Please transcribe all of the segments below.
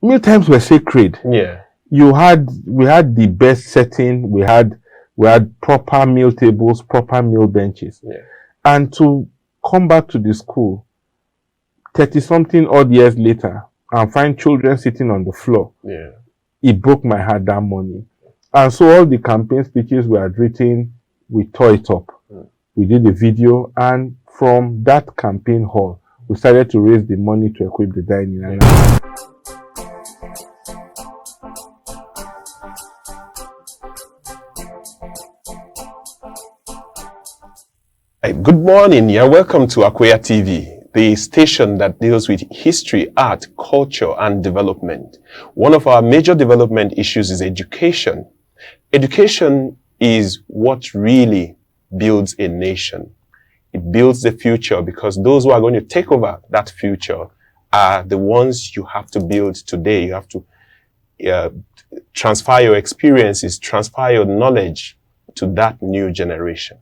meal times were sacred. Yeah. We had the best setting. We had proper meal tables, proper meal benches. Yeah. And to come back to the school 30-something odd years later and find children sitting on the floor, Yeah. it broke my heart that morning. And so all the campaign speeches we had written, we tore it up. We did a video, and from that campaign hall, we started to raise the money to equip the dining. Good morning. You're welcome to Akweya TV, the station that deals with history, art, culture, and development. One of our major development issues is education. Education is what really builds a nation. It builds the future, because those who are going to take over that future are the ones you have to build today. You have to transfer your experiences, transfer your knowledge to that new generation.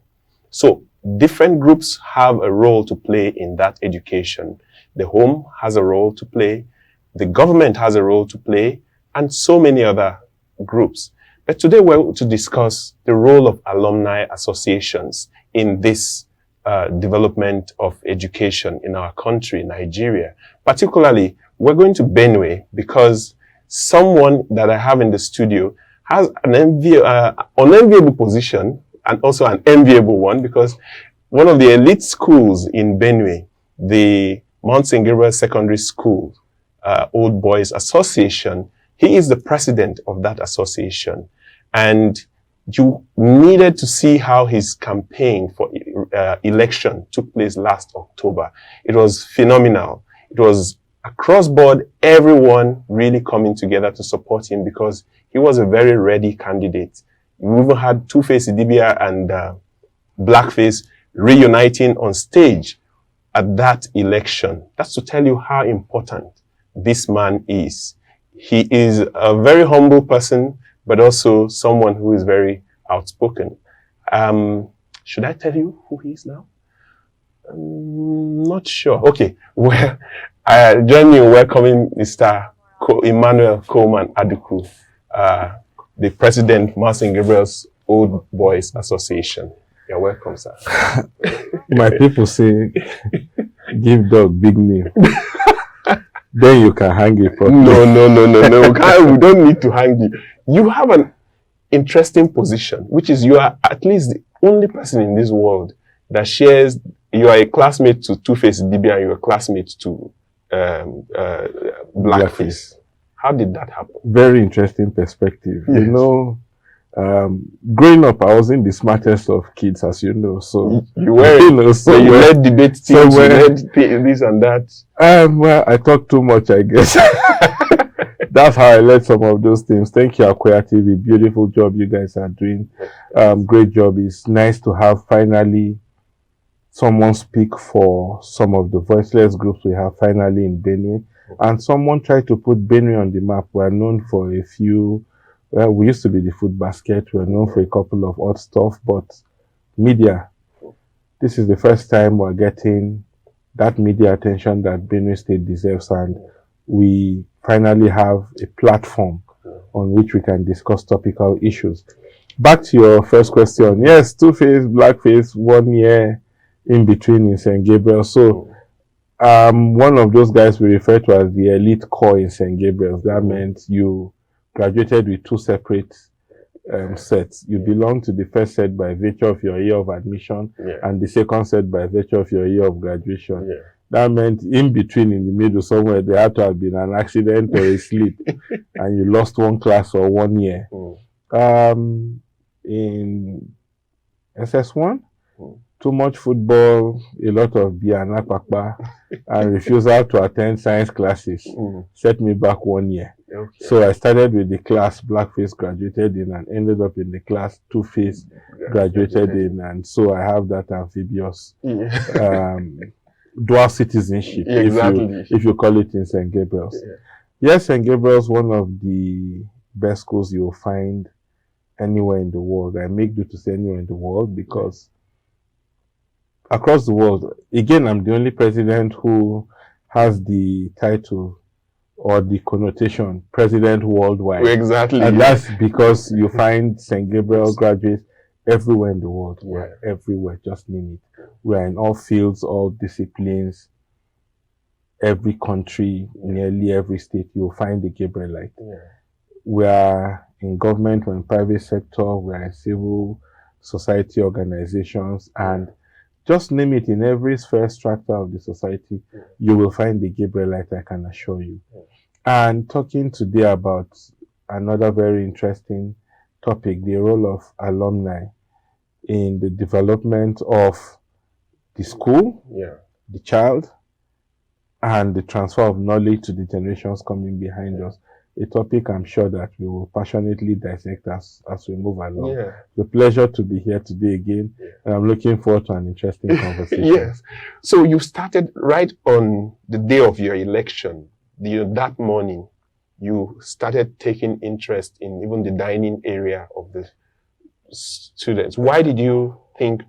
So different groups have a role to play in that education. The home has a role to play, the government has a role to play, and so many other groups. But today we're to discuss the role of alumni associations in this development of education in our country, Nigeria. Particularly, we're going to Benue because someone that I have in the studio has an unenviable position, and also an enviable one, because one of the elite schools in Benue, the Mount St. Gabriel'S Secondary School, Old Boys Association, he is the president of that association. And you needed to see how his campaign for election took place last October. It was phenomenal. It was across board, everyone really coming together to support him because he was a very ready candidate. We even had Two-Face Idibia and Blackface reuniting on stage at that election. That's to tell you how important this man is. He is a very humble person, but also someone who is very outspoken. Should I tell you who he is now? I'm not sure. Okay. Well, join me in welcoming Mr. Emmanuel Adukwu, the president, Mount St. Gabriel'S Old Boys Association. You're welcome, sir. My people say, give dog big name. Then you can hang it properly. No. We don't need to hang you. You have an interesting position, which is you are at least the only person in this world that shares, you are a classmate to Two-Face Idibia and you're a classmate to Blackface. How did that happen? Very interesting perspective. Yes. You know, growing up, I wasn't the smartest of kids, as you know. So you were, you know, so you led debate teams, you led this and that. Well, I talk too much, I guess. That's how I led some of those things. Thank you, Akweya TV. Beautiful job you guys are doing. Great job. It's nice to have finally someone speak for some of the voiceless groups we have finally in Benue. And someone tried to put Benue on the map. We're known for a few, well, we used to be the food basket. We're known for a couple of odd stuff, but media, this is the first time we're getting that media attention that Benue State deserves, and we finally have a platform on which we can discuss topical issues. Back to your first question. Yes, Two-Face, Blackface, 1 year in between in St. Gabriel's. So one of those guys we refer to as the elite core in St. Gabriel's. That meant you graduated with 2 separate sets. You belong to the first set by virtue of your year of admission, and the second set by virtue of your year of graduation. That meant in between, in the middle somewhere, there had to have been an accident or a slip, and you lost 1 class or 1 year. In SS1, too much football, a lot of beer and akpakpa, and refusal to attend science classes set me back 1 year. So I started with the class Blackface graduated in and ended up in the class Two-Face graduated in, and so I have that amphibious dual citizenship, if you call it in St. Gabriel's. Yes, St. Gabriel's, one of the best schools you'll find anywhere in the world. I make do to say anywhere in the world, because across the world, again, I'm the only president who has the title or the connotation, president worldwide. Exactly. And that's because you find St. Gabriel graduates everywhere in the world. Yeah. We're everywhere, just name it. We're in all fields, all disciplines, every country, nearly every state, you'll find the Gabrielite. Yeah. We are in government, we're in private sector, we're in civil society organizations, and just name it, in every sphere structure of the society, you will find the Gabrielite, I can assure you. And talking today about another very interesting topic, the role of alumni in the development of the school, the child, and the transfer of knowledge to the generations coming behind us. A topic I'm sure that we will passionately dissect as we move along. It's a pleasure to be here today again, and I'm looking forward to an interesting conversation. Yes. So you started right on the day of your election. That morning, you started taking interest in even the dining area of the students. Why did you think,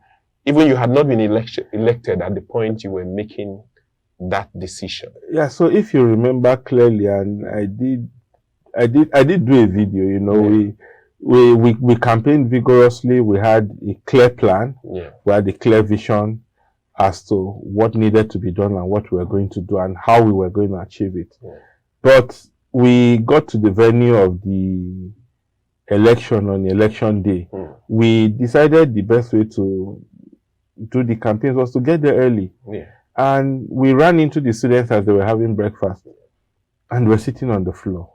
even you had not been elected at the point you were making that decision? Yeah, so if you remember clearly, and I did do a video, you know, we campaigned vigorously. We had a clear plan. We had a clear vision as to what needed to be done and what we were going to do and how we were going to achieve it. But we got to the venue of the election on election day. We decided the best way to do the campaigns was to get there early. And we ran into the students as they were having breakfast, and we're sitting on the floor.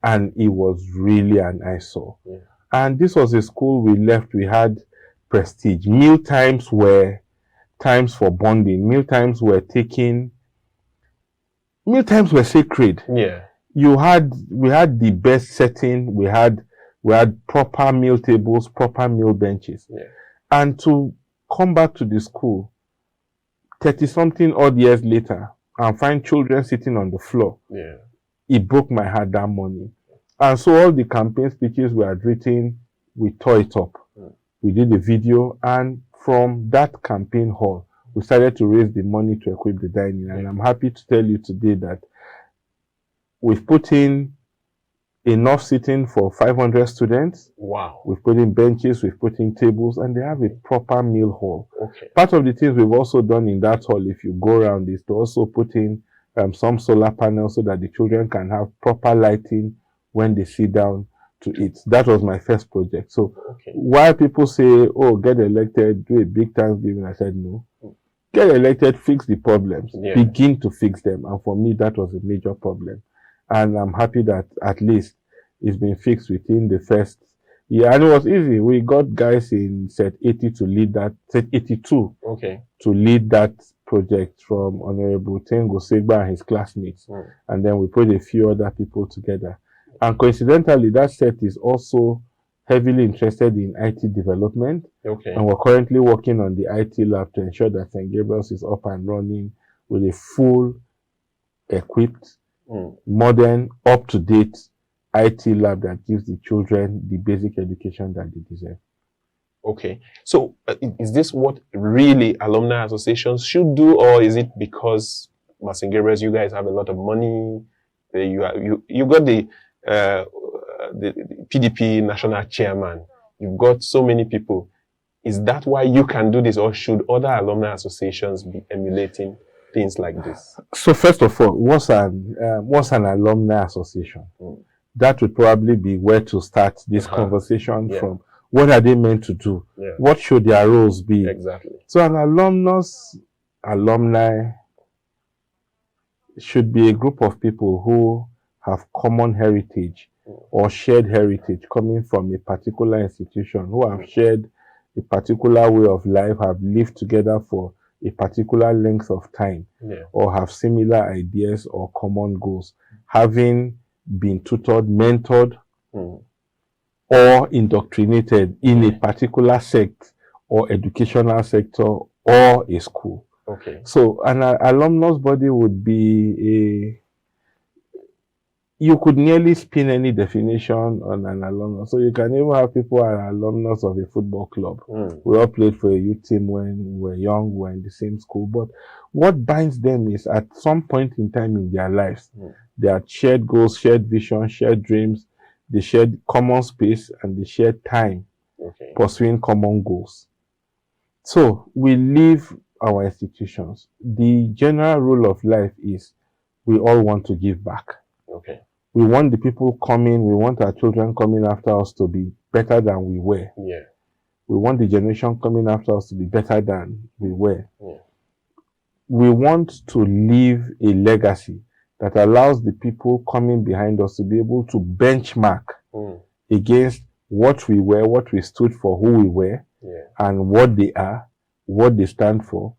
And it was really an eyesore. And this was a school we left, we had prestige. Meal times were times for bonding. Meal times were sacred. We had the best setting, we had proper meal tables, proper meal benches. And to come back to the school 30-something odd years later and find children sitting on the floor, it broke my heart that morning. And so all the campaign speeches we had written, we tore it up. We did a video, and from that campaign hall, we started to raise the money to equip the dining. And I'm happy to tell you today that we've put in enough seating for 500 students. Wow. We've put in benches, we've put in tables, and they have a proper meal hall. Okay. Part of the things we've also done in that hall, if you go around, is to also put in some solar panels so that the children can have proper lighting when they sit down to eat. That was my first project. So while people say, oh, get elected, do a big Thanksgiving, I said, no. Get elected, fix the problems, begin to fix them. And for me, that was a major problem. And I'm happy that at least it's been fixed within the first year. And it was easy. We got guys in set 80 to lead that, set 82 to lead that project, from Honorable Tengo Segba and his classmates. And then we put a few other people together. And coincidentally, that set is also heavily interested in IT development. And we're currently working on the IT lab to ensure that St. Gabriel's is up and running with a full equipped, modern, up-to-date IT lab that gives the children the basic education that they deserve. Okay. So is this what really alumni associations should do, or is it because St. Gabriel's, you guys have a lot of money, you got the PDP national chairman, you've got so many people? Is that why you can do this, or should other alumni associations be emulating things like this? So first of all, what's an alumni association? That would probably be where to start this conversation from. What are they meant to do? What should their roles be? So an alumni should be a group of people who have common heritage or shared heritage coming from a particular institution, who have shared a particular way of life, have lived together for a particular length of time, or have similar ideas or common goals, having been tutored, mentored, or indoctrinated in a particular sect or educational sector or a school. So an alumnus body would be you could nearly spin any definition on an alumnus. So you can even have people who are alumnus of a football club. We all played for a youth team when we were young, we were in the same school. But what binds them is at some point in time in their lives, they had shared goals, shared vision, shared dreams, they shared common space, and they shared time pursuing common goals. So we leave our institutions. The general rule of life is we all want to give back. We want the people coming, we want our children coming after us to be better than we were. We want the generation coming after us to be better than we were. We want to leave a legacy that allows the people coming behind us to be able to benchmark against what we were, what we stood for, who we were, and what they are, what they stand for,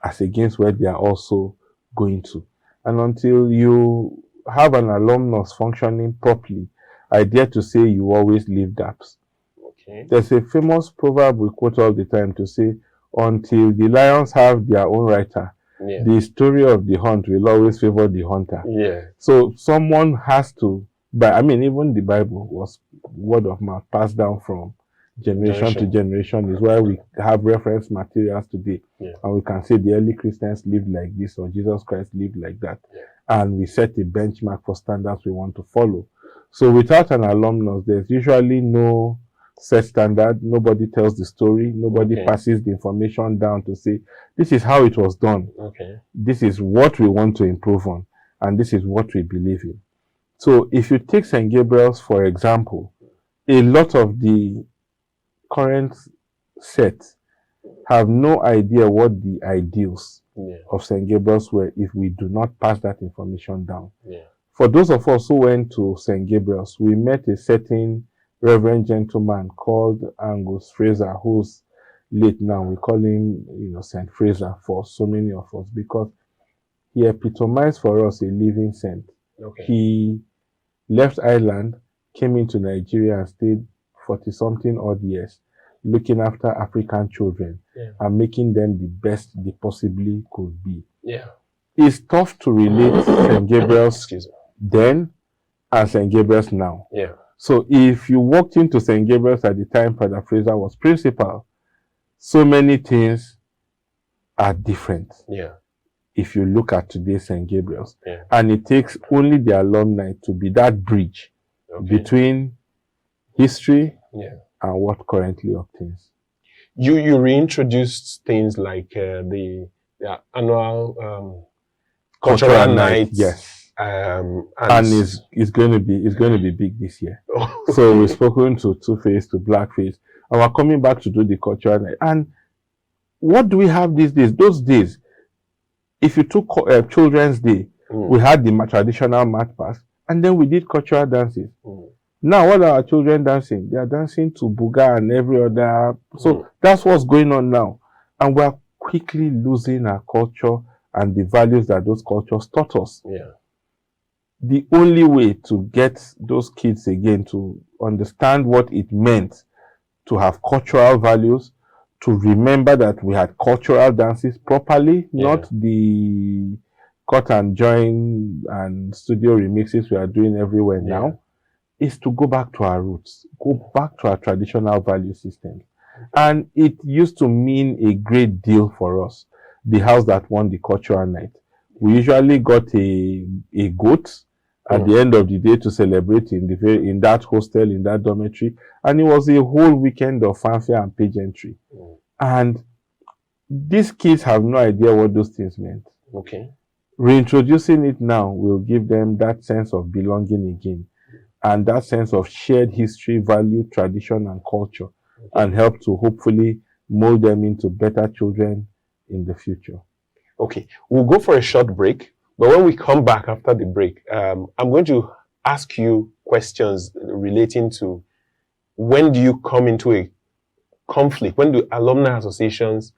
as against where they are also going to. And until you have an alumnus functioning properly, I dare to say you always leave gaps. There's a famous proverb we quote all the time to say, until the lions have their own writer, the story of the hunt will always favor the hunter. So someone has to, but I mean, even the Bible was word of mouth passed down from generation to generation, is why we have reference materials today. And we can say the early Christians lived like this, or Jesus Christ lived like that. And we set a benchmark for standards we want to follow. So without an alumnus, there's usually no set standard. Nobody tells the story. Nobody passes the information down to say, this is how it was done. This is what we want to improve on. And this is what we believe in. So if you take St. Gabriel's, for example, a lot of the current sets have no idea what the ideals of St. Gabriel's were if we do not pass that information down. For those of us who went to St. Gabriel's, we met a certain reverend gentleman called Angus Fraser, who's late now. We call him, St. Fraser for so many of us, because he epitomized for us a living saint. He left Ireland, came into Nigeria and stayed 40-something odd years, looking after African children and making them the best they possibly could be. It's tough to relate St. Gabriel's then and St. Gabriel's now. So if you walked into St. Gabriel's at the time Father Fraser was principal, so many things are different. If you look at today's St. Gabriel's. And it takes only the alumni to be that bridge between history and what currently obtains. You reintroduced things like the annual cultural nights. And it's going to be big this year. So we've spoken to Two-Face, to Blackface, and we're coming back to do the cultural night. And what do we have these days? Those days, if you took Children's Day, we had the traditional mat pass, and then we did cultural dances. Now, what are our children dancing? They are dancing to Buga and every other. So that's what's going on now. And we're quickly losing our culture and the values that those cultures taught us. The only way to get those kids again to understand what it meant to have cultural values, to remember that we had cultural dances properly, not the cut and join and studio remixes we are doing everywhere now, is to go back to our roots, go back to our traditional value system. And it used to mean a great deal for us, the house that won the cultural night. We usually got a goat at the end of the day to celebrate in that hostel, in that dormitory. And it was a whole weekend of fanfare and pageantry. And these kids have no idea what those things meant. Reintroducing it now will give them that sense of belonging again, and that sense of shared history, value, tradition, and culture, and help to hopefully mold them into better children in the future. We'll go for a short break, but when we come back after the break, I'm going to ask you questions relating to when do you come into a conflict? When do alumni associations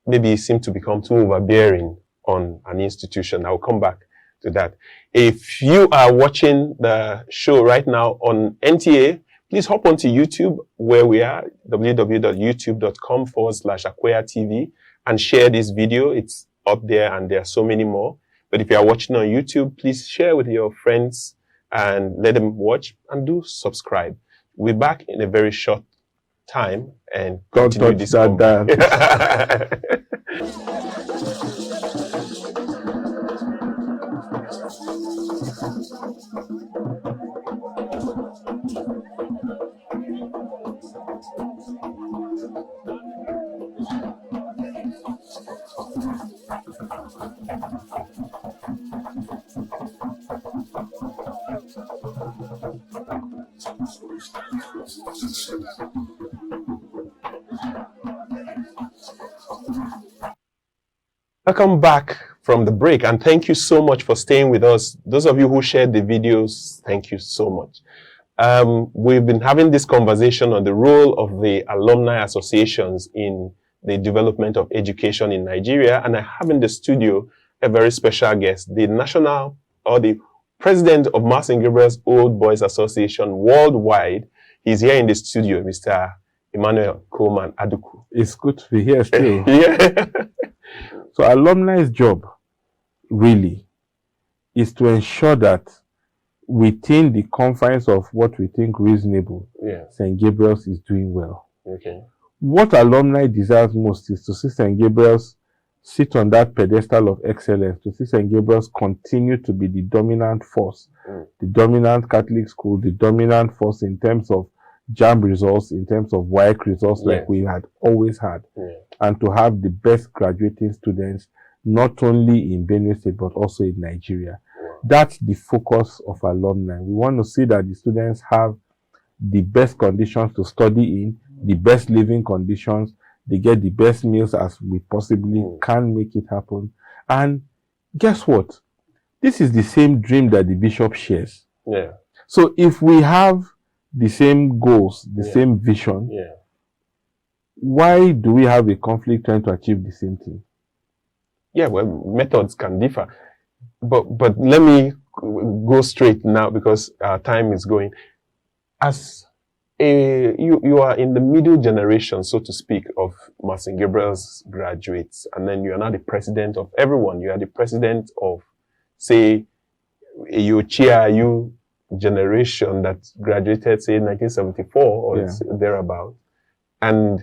maybe seem to become too overbearing on an institution? I'll come back to that. If you are watching the show right now on NTA, please hop onto YouTube, where we are, www.youtube.com/Akweya TV, and share this video. It's up there and there are so many more. But if you are watching on YouTube, please share with your friends and let them watch and do subscribe. We're back in a very short time and continue this conversation. Welcome back from the break, and thank you so much for staying with us. Those of you who shared the videos, thank you so much. We've been having this conversation on the role of the alumni associations in the development of education in Nigeria, and I have in the studio a very special guest, the national or the president of Gabriel'S Old Boys Association worldwide. He's here in the studio, Mr. Emmanuel Adukwu. It's good to be here still. Yeah. So alumni's job really is to ensure that within the confines of what we think reasonable, St. Gabriel's is doing well. Okay. What alumni desires most is to see St. Gabriel's sit on that pedestal of excellence, to see St. Gabriel's continue to be the dominant force, the dominant Catholic school, the dominant force in terms of JAMB results, in terms of WAEC results, like we had always had, and to have the best graduating students, not only in Benue State, but also in Nigeria. That's the focus of alumni. We want to see that the students have the best conditions to study in, the best living conditions, they get the best meals as we possibly can make it happen. And guess what? This is the same dream that the bishop shares. Yeah. So if we have the same goals, the same vision, why do we have a conflict trying to achieve the same thing? Yeah, well, methods can differ. But let me go straight now because our time is going. As you are in the middle generation, so to speak, of St. Gabriel's graduates, and then you are now the president of everyone. You are the president of, say, you generation that graduated, say, 1974 or thereabout, and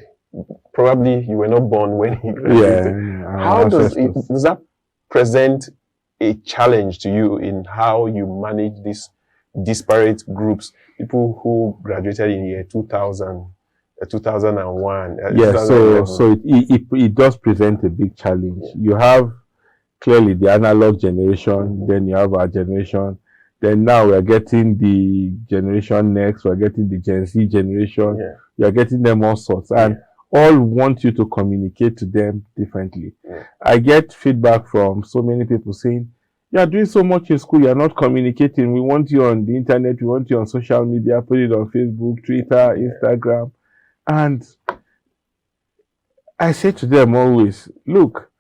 probably you were not born when he graduated. How does that present a challenge to you in how you manage these disparate groups, people who graduated in year 2000, 2001? So it does present a big challenge. You have clearly the analog generation, then you have our generation. Then now we're getting the generation next, we're getting the Gen Z generation, you're getting them all sorts, and all want you to communicate to them differently. I get feedback from so many people saying, you're doing so much in school, you're not communicating, we want you on the internet, we want you on social media, put it on Facebook, Twitter, Instagram. And I say to them always, look,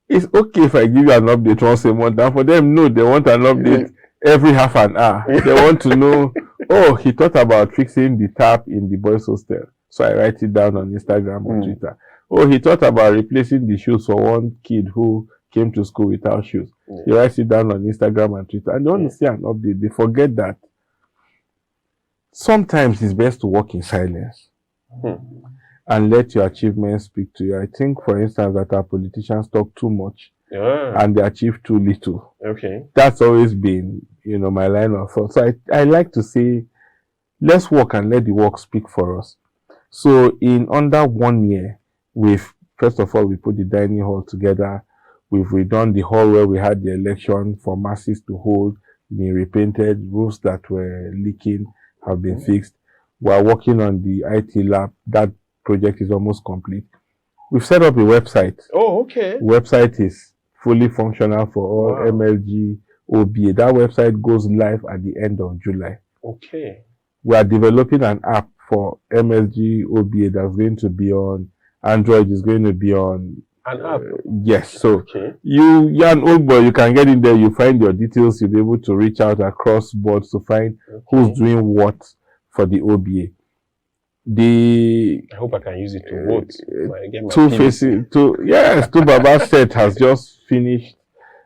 it's okay if I give you an update once a month, and for them, no, they want an update every half an hour. They want to know, oh, he thought about fixing the tap in the boys' hostel. So I write it down on Instagram or Twitter. Oh, he thought about replacing the shoes for one kid who came to school without shoes. He writes it down on Instagram and Twitter. And they want to see an update. They forget that sometimes it's best to walk in silence and let your achievements speak to you. I think, for instance, that our politicians talk too much and they achieve too little. Okay. That's always been, my line of thought. So I like to say, let's walk and let the walk speak for us. So in under 1 year, first of all, we put the dining hall together. We've redone the hall where we had the election for masses to hold, been repainted, roofs that were leaking have been fixed. We're working on the IT lab. That project is almost complete. We've set up a website. Oh, okay. Website is fully functional for all MLG, OBA. That website goes live at the end of July. Okay. We are developing an app for MLG, OBA that's going to be on Android, is going to be on an app. Yes. So you're an old boy, you can get in there, you find your details, you'll be able to reach out across boards to find who's doing what for the OBA. I hope I can use it to vote. Two Baba set has just finished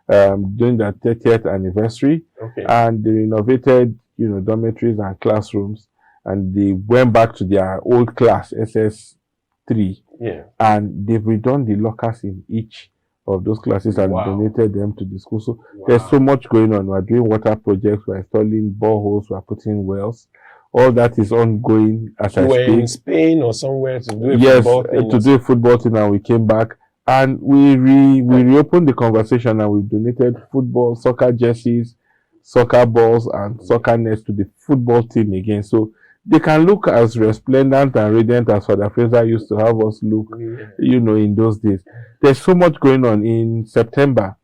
during the 30th anniversary, and the renovated dormitories and classrooms, and they went back to their old class, SS3. Yeah. And they've redone the lockers in each of those classes and donated them to the school. So there's so much going on. We're doing water projects, we're installing boreholes, we're putting wells. All that is ongoing as I speak. In Spain or somewhere to do a football thing. To do a football thing, and we came back and we reopened the conversation, and we donated football, soccer jerseys, soccer balls, and soccer nets to the football team again. So they can look as resplendent and radiant as Father Fraser used to have us look, in those days. There's so much going on. In September,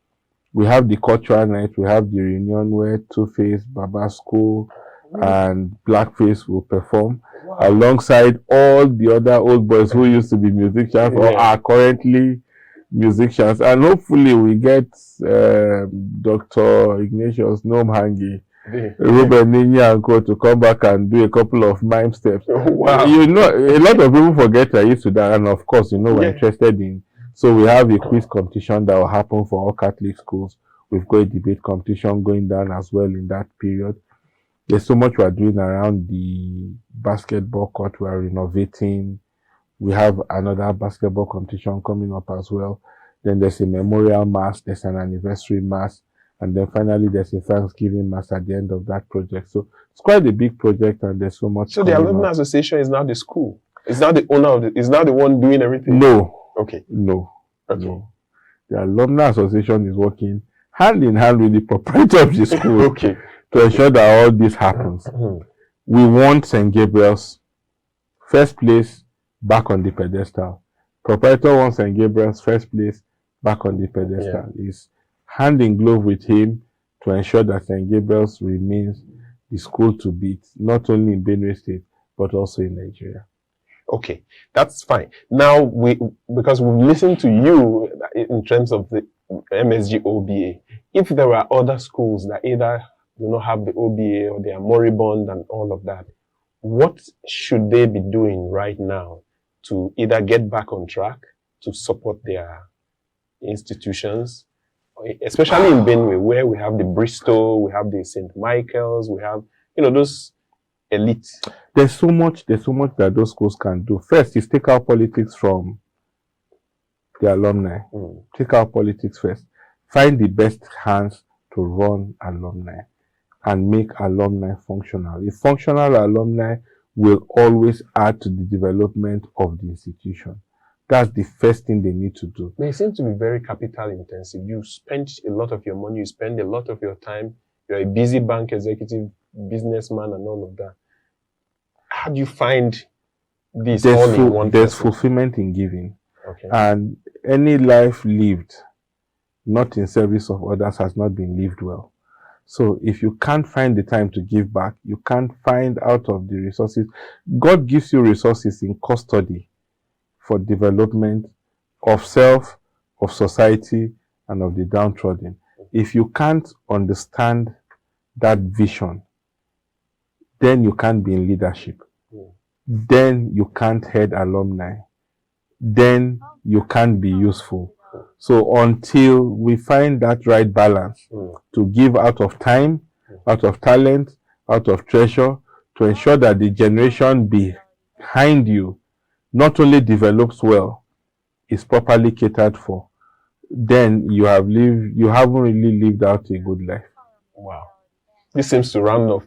we have the cultural night, we have the reunion where Two-Face, Babasco, and Blackface will perform alongside all the other old boys who used to be musicians or are currently musicians. And hopefully we get Dr. Ignatius Nomhangi, Ruben Ninya and Co to come back and do a couple of mime steps. Wow. A lot of people forget I used to that, and of course, we're interested in. So we have a quiz competition that will happen for all Catholic schools. We've got a debate competition going down as well in that period. There's so much we're doing around the basketball court. We're renovating. We have another basketball competition coming up as well. Then there's a memorial mass, there's an anniversary mass, and then finally there's a Thanksgiving mass at the end of that project. So it's quite a big project, and there's so much. So the Alumni Association is not the school. It's not the owner of it. It's not the one doing everything. No. Okay. No. Okay. No. The Alumni Association is working hand in hand with the proprietor of the school. Okay. To ensure that all this happens. We want St. Gabriel's first place back on the pedestal. Proprietor wants St. Gabriel's first place back on the pedestal. Is hand in glove with him to ensure that St. Gabriel's remains the school to beat, not only in Benue State, but also in Nigeria. Okay, that's fine. Now, because we've listened to you in terms of the MSG OBA, if there are other schools that either do not have the OBA or they are moribund and all of that, what should they be doing right now to either get back on track, to support their institutions, especially in Benue, where we have the Bristol, we have the St. Michael's, we have, those elite. There's so much that those schools can do. First is take out politics from the alumni. Take out politics first. Find the best hands to run alumni and make alumni functional. A functional alumni will always add to the development of the institution. That's the first thing they need to do. They seem to be very capital intensive. You spend a lot of your money, you spend a lot of your time. You're a busy bank executive, businessman, and all of that. How do you find this all in one There's person? fulfillment in giving. Okay. And any life lived not in service of others has not been lived well. So if you can't find the time to give back, you can't find out of the resources. God gives you resources in custody for development of self, of society, and of the downtrodden. If you can't understand that vision, then you can't be in leadership. Then you can't head alumni. Then you can't be useful. So until we find that right balance to give out of time, out of talent, out of treasure, to ensure that the generation behind you not only develops well, is properly catered for, then you haven't really lived out a good life. Wow. This seems to round off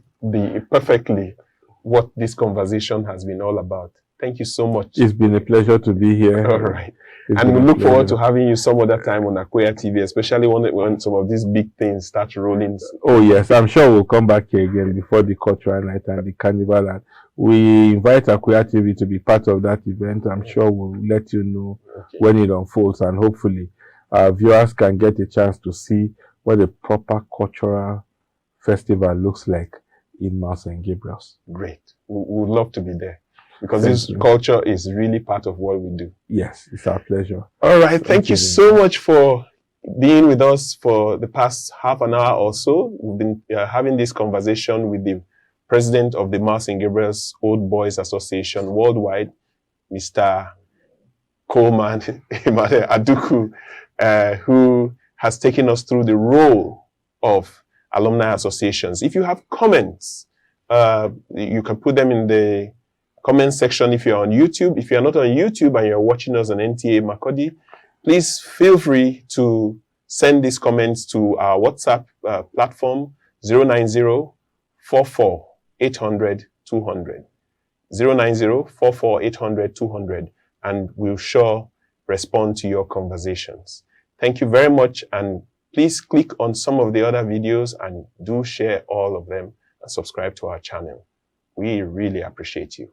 perfectly what this conversation has been all about. Thank you so much. It's been a pleasure to be here. All right. And we look forward to having you some other time on Akweya TV, especially when some of these big things start rolling. Oh, yes. I'm sure we'll come back here again before the cultural night and the carnival. And we invite Akweya TV to be part of that event. I'm sure we'll let you know when it unfolds. And hopefully, our viewers can get a chance to see what a proper cultural festival looks like in Mount St. Gabriel's. Great. We would love to be there. Because this culture is really part of what we do. Yes, it's our pleasure. All right. Thank you so much for being with us for the past half an hour or so. We've been having this conversation with the president of the Mount St. Gabriel's Old Boys Association Worldwide, Mr. Coleman Emmanuel Adukwu, who has taken us through the role of alumni associations. If you have comments You can put them in the comment section if you're on YouTube. If you're not on YouTube and you're watching us on NTA Makurdi, please feel free to send these comments to our WhatsApp platform 090-44-800-200. 090-44-800-200, and we'll sure respond to your conversations. Thank you very much, and please click on some of the other videos and do share all of them and subscribe to our channel. We really appreciate you.